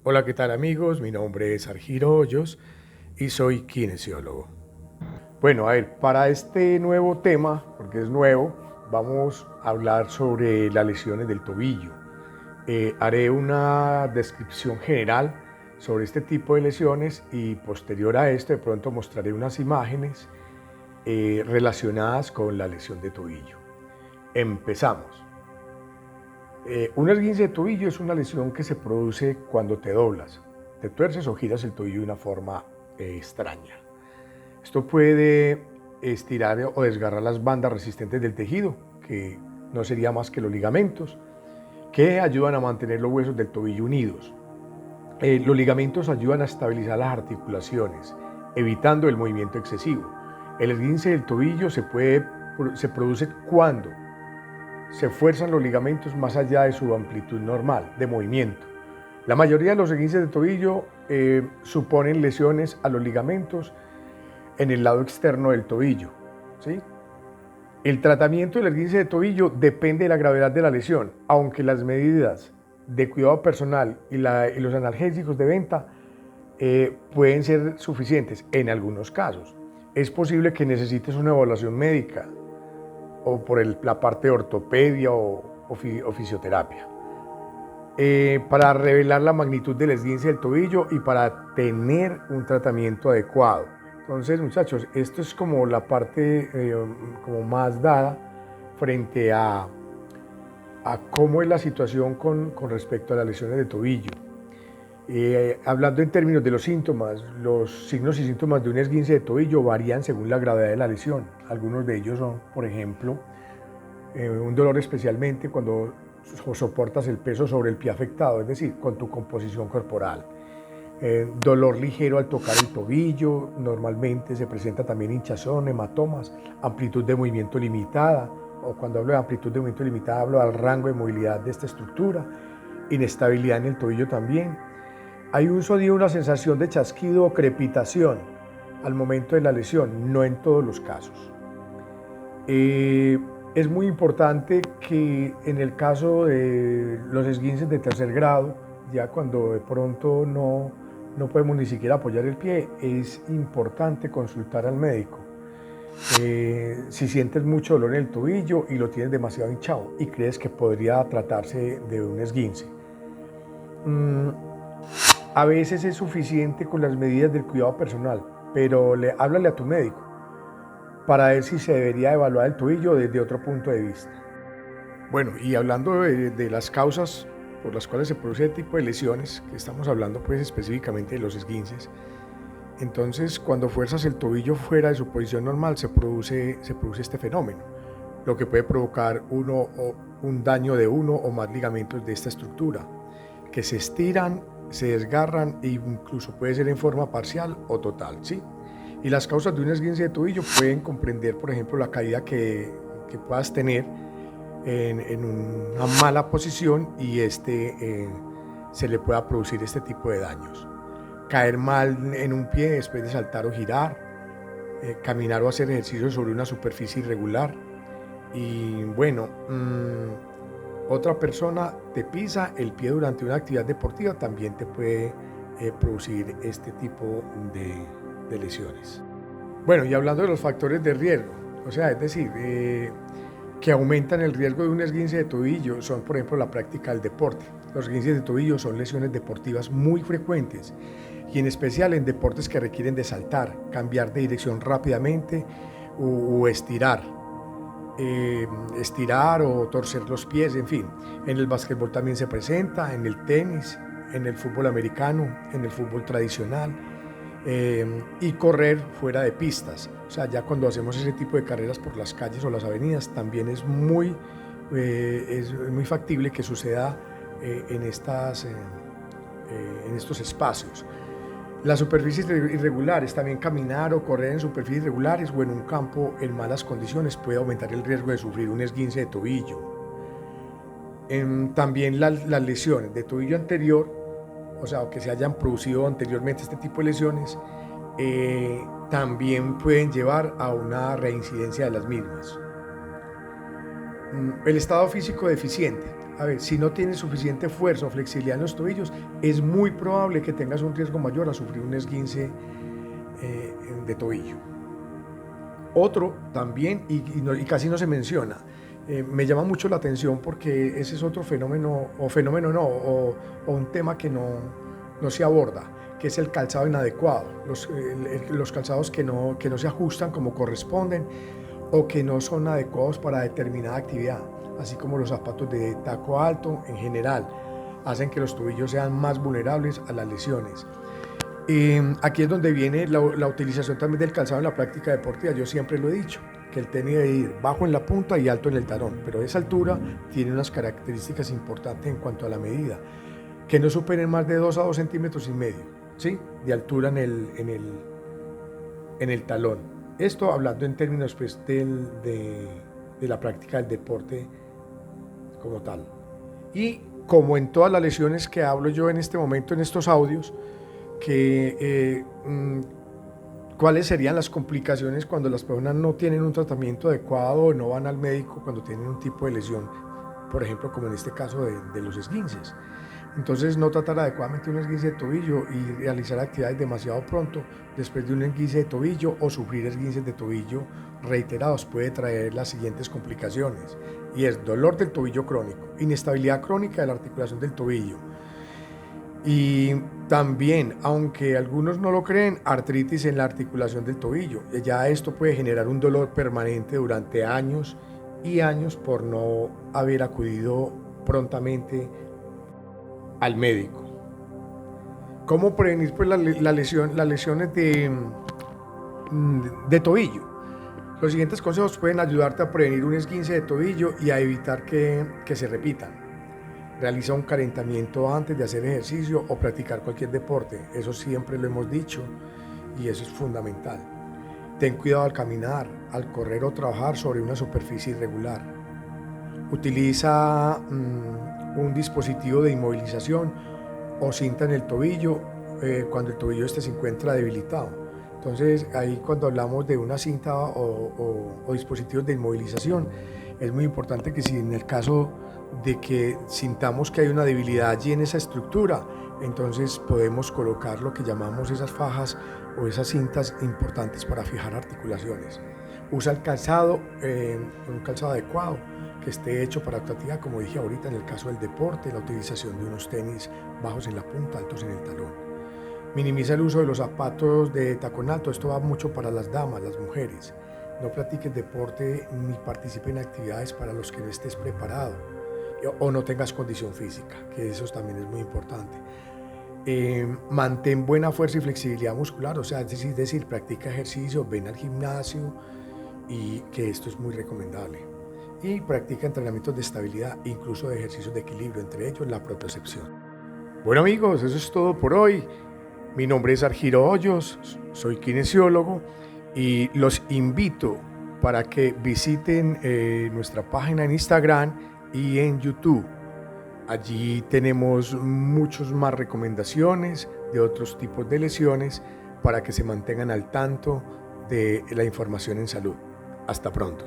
Hola, ¿qué tal amigos? Mi nombre es Argiro Hoyos y soy kinesiólogo. Bueno, a ver, para este nuevo tema, porque es nuevo, vamos a hablar sobre las lesiones del tobillo. Haré una descripción general sobre este tipo de lesiones y posterior a esto de pronto mostraré unas imágenes relacionadas con la lesión de tobillo. Empezamos. Un esguince de tobillo es una lesión que se produce cuando te doblas, te tuerces o giras el tobillo de una forma extraña. Esto puede estirar o desgarrar las bandas resistentes del tejido, que no sería más que los ligamentos, que ayudan a mantener los huesos del tobillo unidos. Los ligamentos ayudan a estabilizar las articulaciones, evitando el movimiento excesivo. El esguince del tobillo se produce cuando se fuerzan los ligamentos más allá de su amplitud normal de movimiento. La mayoría de los esguinces de tobillo suponen lesiones a los ligamentos en el lado externo del tobillo, ¿sí? El tratamiento del esguince de tobillo depende de la gravedad de la lesión, aunque las medidas de cuidado personal y los analgésicos de venta pueden ser suficientes en algunos casos. Es posible que necesites una evaluación médica o por la parte de ortopedia o fisioterapia, para revelar la magnitud del esguince del tobillo y para tener un tratamiento adecuado. Entonces, muchachos, esto es como la parte como más dada frente a cómo es la situación con respecto a las lesiones de tobillo. Hablando en términos de los síntomas, los signos y síntomas de un esguince de tobillo varían según la gravedad de la lesión. Algunos de ellos son, por ejemplo, un dolor especialmente cuando soportas el peso sobre el pie afectado, es decir, con tu composición corporal. Dolor ligero al tocar el tobillo, normalmente se presenta también hinchazón, hematomas, amplitud de movimiento limitada, o cuando hablo de amplitud de movimiento limitada hablo del rango de movilidad de esta estructura, inestabilidad en el tobillo también. Hay un sonido, una sensación de chasquido o crepitación al momento de la lesión, no en todos los casos. Es muy importante que en el caso de los esguinces de tercer grado, ya cuando de pronto no podemos ni siquiera apoyar el pie, es importante consultar al médico. Si sientes mucho dolor en el tobillo y lo tienes demasiado hinchado y crees que podría tratarse de un esguince. A veces es suficiente con las medidas del cuidado personal, pero háblale a tu médico para ver si se debería evaluar el tobillo desde otro punto de vista. Bueno, y hablando de las causas por las cuales se produce este tipo de lesiones, que estamos hablando pues específicamente de los esguinces, entonces cuando fuerzas el tobillo fuera de su posición normal se produce este fenómeno, lo que puede provocar un daño de uno o más ligamentos de esta estructura, que se estiran, se desgarran e incluso puede ser en forma parcial o total, ¿sí? Y las causas de un esguince de tobillo pueden comprender, por ejemplo, la caída que puedas tener en una mala posición y se le pueda producir este tipo de daños. Caer mal en un pie después de saltar o girar, caminar o hacer ejercicio sobre una superficie irregular. Y bueno, otra persona te pisa el pie durante una actividad deportiva, también te puede producir este tipo de lesiones. Bueno, y hablando de los factores de riesgo, o sea, es decir, que aumentan el riesgo de un esguince de tobillo son, por ejemplo, la práctica del deporte. Los esguinces de tobillo son lesiones deportivas muy frecuentes y en especial en deportes que requieren de saltar, cambiar de dirección rápidamente o estirar o torcer los pies, en fin. En el básquetbol también se presenta, en el tenis, en el fútbol americano, en el fútbol tradicional. Y correr fuera de pistas. O sea, ya cuando hacemos ese tipo de carreras por las calles o las avenidas, también es muy factible que suceda en estos espacios. Las superficies irregulares, también caminar o correr en superficies irregulares o en un campo en malas condiciones puede aumentar el riesgo de sufrir un esguince de tobillo. También las lesiones de tobillo anterior, o sea, que se hayan producido anteriormente este tipo de lesiones, también pueden llevar a una reincidencia de las mismas. El estado físico deficiente. a ver, si no tienes suficiente fuerza o flexibilidad en los tobillos, es muy probable que tengas un riesgo mayor a sufrir un esguince de tobillo. Otro también, y casi no se menciona, me llama mucho la atención porque ese es otro fenómeno, o un tema que no se aborda, que es el calzado inadecuado, los calzados que no se ajustan como corresponden o que no son adecuados para determinada actividad, así como los zapatos de taco alto en general, hacen que los tobillos sean más vulnerables a las lesiones. Aquí es donde viene la utilización también del calzado en la práctica deportiva. Yo siempre lo he dicho, que el tenis debe ir bajo en la punta y alto en el talón, pero esa altura tiene unas características importantes en cuanto a la medida, que no superen más de 2 a 2,5 centímetros, ¿sí?, de altura en el talón. Esto hablando en términos pues, de la práctica del deporte como tal. Y como en todas las lesiones que hablo yo en este momento en estos audios, cuáles serían las complicaciones cuando las personas no tienen un tratamiento adecuado o no van al médico cuando tienen un tipo de lesión, por ejemplo, como en este caso de los esguinces. Entonces, no tratar adecuadamente un esguince de tobillo y realizar actividades demasiado pronto después de un esguince de tobillo o sufrir esguinces de tobillo reiterados puede traer las siguientes complicaciones, y es dolor del tobillo crónico, inestabilidad crónica de la articulación del tobillo, y también, aunque algunos no lo creen, artritis en la articulación del tobillo. Ya esto puede generar un dolor permanente durante años y años por no haber acudido prontamente al médico. ¿Cómo prevenir pues, las lesiones de tobillo? Los siguientes consejos pueden ayudarte a prevenir un esguince de tobillo y a evitar que se repitan. Realiza un calentamiento antes de hacer ejercicio o practicar cualquier deporte. Eso siempre lo hemos dicho y eso es fundamental. Ten cuidado al caminar, al correr o trabajar sobre una superficie irregular. Utiliza un dispositivo de inmovilización o cinta en el tobillo cuando el tobillo se encuentra debilitado. Entonces, ahí cuando hablamos de una cinta o dispositivos de inmovilización, es muy importante que si en el caso de que sintamos que hay una debilidad allí en esa estructura, entonces podemos colocar lo que llamamos esas fajas o esas cintas importantes para fijar articulaciones. Usa el calzado, un calzado adecuado, que esté hecho para tu actividad, como dije ahorita en el caso del deporte, la utilización de unos tenis bajos en la punta, altos en el talón. Minimiza el uso de los zapatos de tacón alto, esto va mucho para las damas, las mujeres. No practiques deporte ni participe en actividades para los que no estés preparado o no tengas condición física, que eso también es muy importante. Mantén buena fuerza y flexibilidad muscular, o sea, es decir, practica ejercicio, ven al gimnasio, y que esto es muy recomendable. Y practica entrenamientos de estabilidad, incluso de ejercicios de equilibrio, entre ellos la propiocepción. Bueno amigos, eso es todo por hoy. Mi nombre es Argiro Hoyos, soy kinesiólogo y los invito para que visiten nuestra página en Instagram y en YouTube. Allí tenemos muchas más recomendaciones de otros tipos de lesiones para que se mantengan al tanto de la información en salud. Hasta pronto.